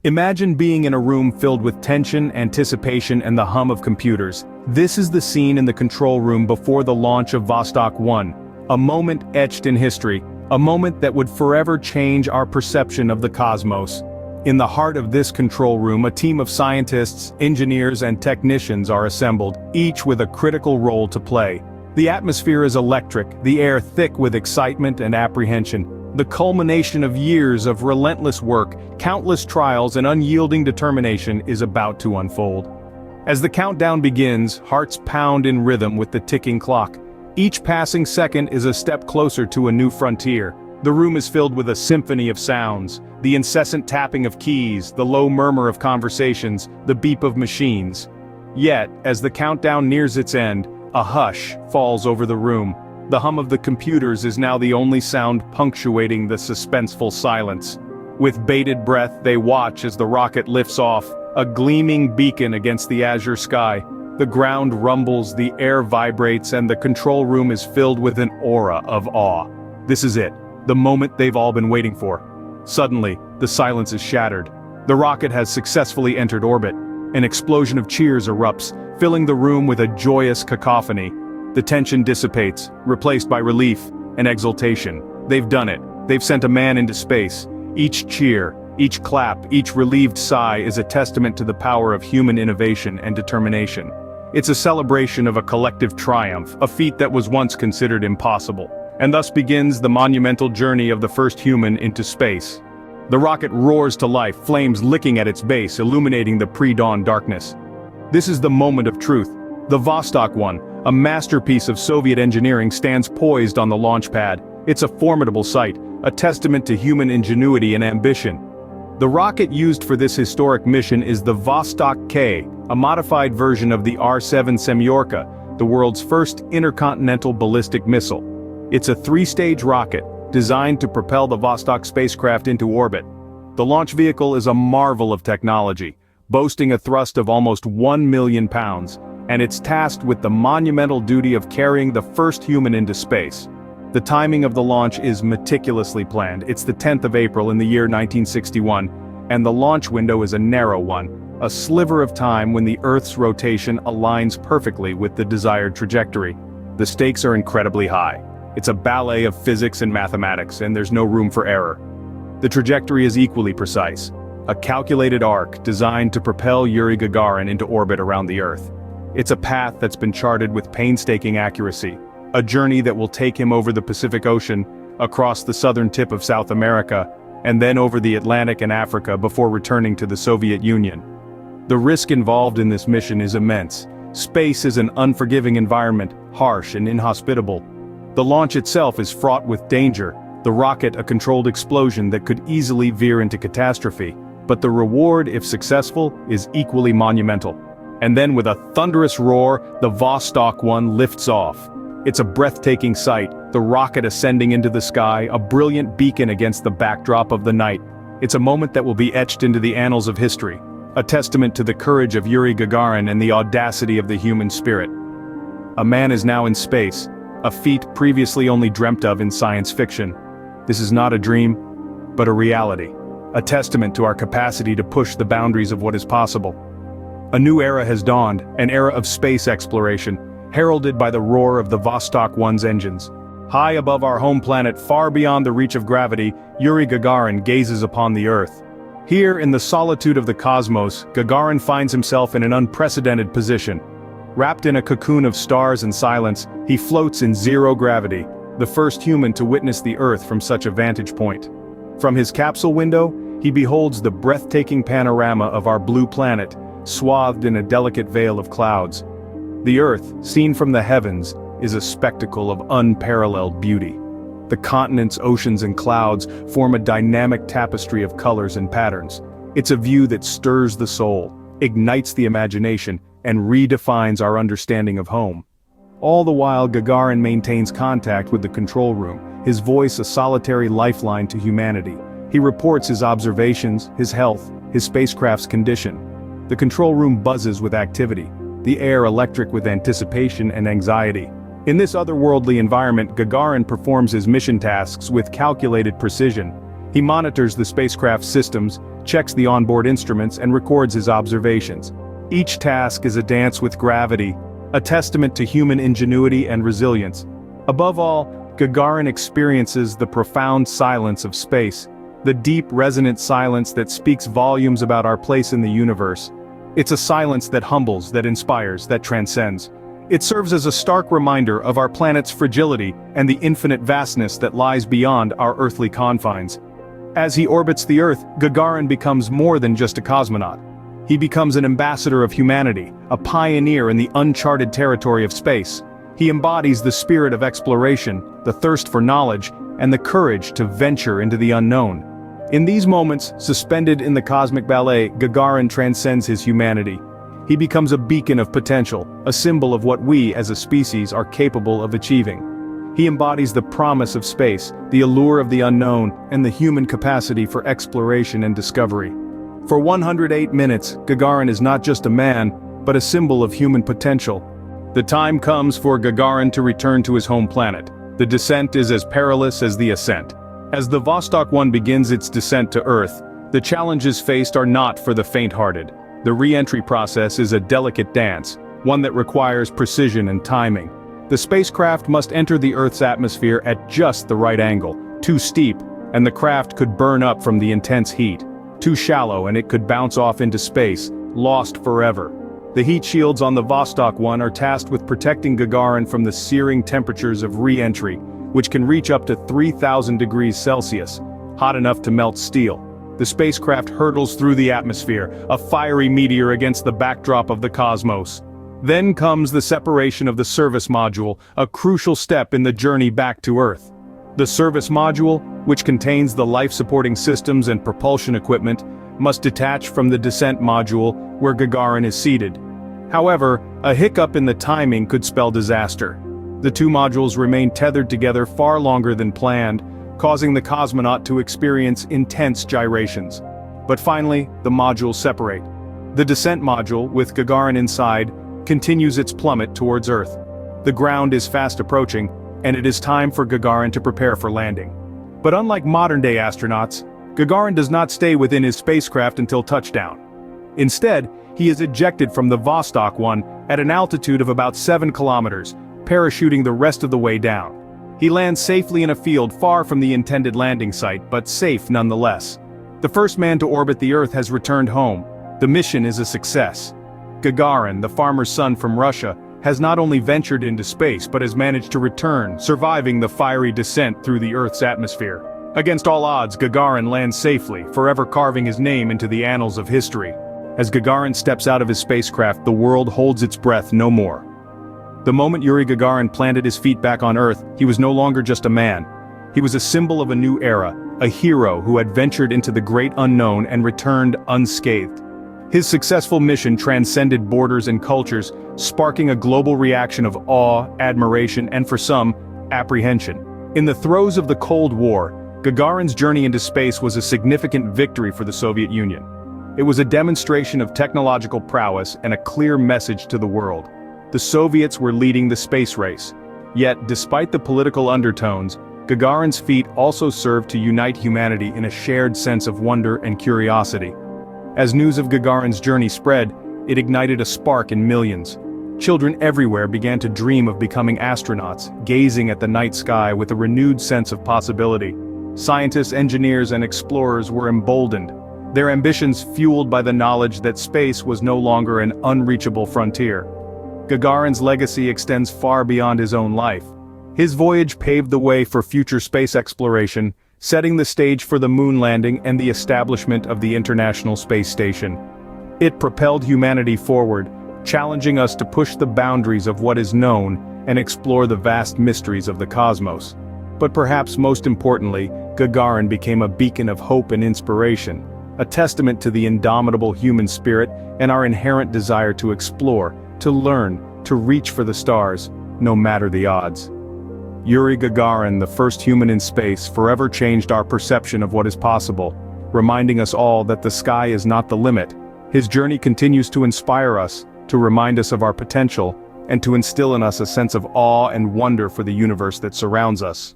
Imagine being in a room filled with tension, anticipation, and the hum of computers. This is the scene in the control room before the launch of Vostok 1. A moment etched in history, a moment that would forever change our perception of the cosmos. In the heart of this control room, a team of scientists, engineers, and technicians are assembled, each with a critical role to play. The atmosphere is electric, the air thick with excitement and apprehension. The culmination of years of relentless work, countless trials, and unyielding determination is about to unfold. As the countdown begins, hearts pound in rhythm with the ticking clock. Each passing second is a step closer to a new frontier. The room is filled with a symphony of sounds, the incessant tapping of keys, the low murmur of conversations, the beep of machines. Yet, as the countdown nears its end, a hush falls over the room. The hum of the computers is now the only sound punctuating the suspenseful silence. With bated breath, they watch as the rocket lifts off, a gleaming beacon against the azure sky. The ground rumbles, the air vibrates, and the control room is filled with an aura of awe. This is it, the moment they've all been waiting for. Suddenly, the silence is shattered. The rocket has successfully entered orbit. An explosion of cheers erupts, filling the room with a joyous cacophony. The tension dissipates, replaced by relief and exultation. They've done it. They've sent a man into space. Each cheer, each clap, each relieved sigh is a testament to the power of human innovation and determination. It's a celebration of a collective triumph, a feat that was once considered impossible. And thus begins the monumental journey of the first human into space. The rocket roars to life, flames licking at its base, illuminating the pre-dawn darkness. This is the moment of truth. The Vostok 1, a masterpiece of Soviet engineering, stands poised on the launch pad. It's a formidable sight, a testament to human ingenuity and ambition. The rocket used for this historic mission is the Vostok K, a modified version of the R-7 Semyorka, the world's first intercontinental ballistic missile. It's a three-stage rocket, designed to propel the Vostok spacecraft into orbit. The launch vehicle is a marvel of technology, boasting a thrust of almost 1 million pounds, and it's tasked with the monumental duty of carrying the first human into space. The timing of the launch is meticulously planned. It's the 10th of April in the year 1961, and the launch window is a narrow one, a sliver of time when the Earth's rotation aligns perfectly with the desired trajectory. The stakes are incredibly high. It's a ballet of physics and mathematics, and there's no room for error. The trajectory is equally precise, a calculated arc designed to propel Yuri Gagarin into orbit around the Earth. It's a path that's been charted with painstaking accuracy, a journey that will take him over the Pacific Ocean, across the southern tip of South America, and then over the Atlantic and Africa before returning to the Soviet Union. The risk involved in this mission is immense. Space is an unforgiving environment, harsh and inhospitable. The launch itself is fraught with danger, the rocket a controlled explosion that could easily veer into catastrophe. But the reward, if successful, is equally monumental. And then with a thunderous roar, the Vostok 1 lifts off. It's a breathtaking sight, the rocket ascending into the sky, a brilliant beacon against the backdrop of the night. It's a moment that will be etched into the annals of history, a testament to the courage of Yuri Gagarin and the audacity of the human spirit. A man is now in space, a feat previously only dreamt of in science fiction. This is not a dream, but a reality, a testament to our capacity to push the boundaries of what is possible. A new era has dawned, an era of space exploration, heralded by the roar of the Vostok 1's engines. High above our home planet, far beyond the reach of gravity, Yuri Gagarin gazes upon the Earth. Here, in the solitude of the cosmos, Gagarin finds himself in an unprecedented position. Wrapped in a cocoon of stars and silence, he floats in zero gravity, the first human to witness the Earth from such a vantage point. From his capsule window, he beholds the breathtaking panorama of our blue planet, swathed in a delicate veil of clouds. The Earth, seen from the heavens, is a spectacle of unparalleled beauty. The continents, oceans, and clouds form a dynamic tapestry of colors and patterns. It's a view that stirs the soul, ignites the imagination, and redefines our understanding of home. All the while, Gagarin maintains contact with the control room, his voice a solitary lifeline to humanity. He reports his observations, his health, his spacecraft's condition. The control room buzzes with activity, the air electric with anticipation and anxiety. In this otherworldly environment, Gagarin performs his mission tasks with calculated precision. He monitors the spacecraft's systems, checks the onboard instruments, and records his observations. Each task is a dance with gravity, a testament to human ingenuity and resilience. Above all, Gagarin experiences the profound silence of space, the deep resonant silence that speaks volumes about our place in the universe. It's a silence that humbles, that inspires, that transcends. It serves as a stark reminder of our planet's fragility and the infinite vastness that lies beyond our earthly confines. As he orbits the Earth, Gagarin becomes more than just a cosmonaut. He becomes an ambassador of humanity, a pioneer in the uncharted territory of space. He embodies the spirit of exploration, the thirst for knowledge, and the courage to venture into the unknown. In these moments, suspended in the cosmic ballet, Gagarin transcends his humanity. He becomes a beacon of potential, a symbol of what we, as a species, are capable of achieving. He embodies the promise of space, the allure of the unknown, and the human capacity for exploration and discovery. For 108 minutes, Gagarin is not just a man, but a symbol of human potential. The time comes for Gagarin to return to his home planet. The descent is as perilous as the ascent. As the Vostok 1 begins its descent to Earth, the challenges faced are not for the faint-hearted. The re-entry process is a delicate dance, one that requires precision and timing. The spacecraft must enter the Earth's atmosphere at just the right angle. Too steep, and the craft could burn up from the intense heat. Too shallow, and it could bounce off into space, lost forever. The heat shields on the Vostok 1 are tasked with protecting Gagarin from the searing temperatures of re-entry, which can reach up to 3,000 degrees Celsius, hot enough to melt steel. The spacecraft hurtles through the atmosphere, a fiery meteor against the backdrop of the cosmos. Then comes the separation of the service module, a crucial step in the journey back to Earth. The service module, which contains the life-supporting systems and propulsion equipment, must detach from the descent module, where Gagarin is seated. However, a hiccup in the timing could spell disaster. The two modules remain tethered together far longer than planned, causing the cosmonaut to experience intense gyrations. But finally, the modules separate. The descent module, with Gagarin inside, continues its plummet towards Earth. The ground is fast approaching, and it is time for Gagarin to prepare for landing. But unlike modern-day astronauts, Gagarin does not stay within his spacecraft until touchdown. Instead, he is ejected from the Vostok 1 at an altitude of about 7 kilometers, parachuting the rest of the way down. He lands safely in a field far from the intended landing site, but safe nonetheless. The first man to orbit the Earth has returned home. The mission is a success. Gagarin, the farmer's son from Russia, has not only ventured into space but has managed to return, surviving the fiery descent through the Earth's atmosphere. Against all odds, Gagarin lands safely, forever carving his name into the annals of history. As Gagarin steps out of his spacecraft, the world holds its breath no more. The moment Yuri Gagarin planted his feet back on Earth, he was no longer just a man. He was a symbol of a new era, a hero who had ventured into the great unknown and returned unscathed. His successful mission transcended borders and cultures, sparking a global reaction of awe, admiration, and for some, apprehension. In the throes of the Cold War, Gagarin's journey into space was a significant victory for the Soviet Union. It was a demonstration of technological prowess and a clear message to the world. The Soviets were leading the space race. Yet, despite the political undertones, Gagarin's feat also served to unite humanity in a shared sense of wonder and curiosity. As news of Gagarin's journey spread, it ignited a spark in millions. Children everywhere began to dream of becoming astronauts, gazing at the night sky with a renewed sense of possibility. Scientists, engineers, and explorers were emboldened, their ambitions fueled by the knowledge that space was no longer an unreachable frontier. Gagarin's legacy extends far beyond his own life. His voyage paved the way for future space exploration, setting the stage for the moon landing and the establishment of the International Space Station. It propelled humanity forward, challenging us to push the boundaries of what is known and explore the vast mysteries of the cosmos. But perhaps most importantly, Gagarin became a beacon of hope and inspiration, a testament to the indomitable human spirit and our inherent desire to explore, to learn, to reach for the stars, no matter the odds. Yuri Gagarin, the first human in space, forever changed our perception of what is possible, reminding us all that the sky is not the limit. His journey continues to inspire us, to remind us of our potential, and to instill in us a sense of awe and wonder for the universe that surrounds us.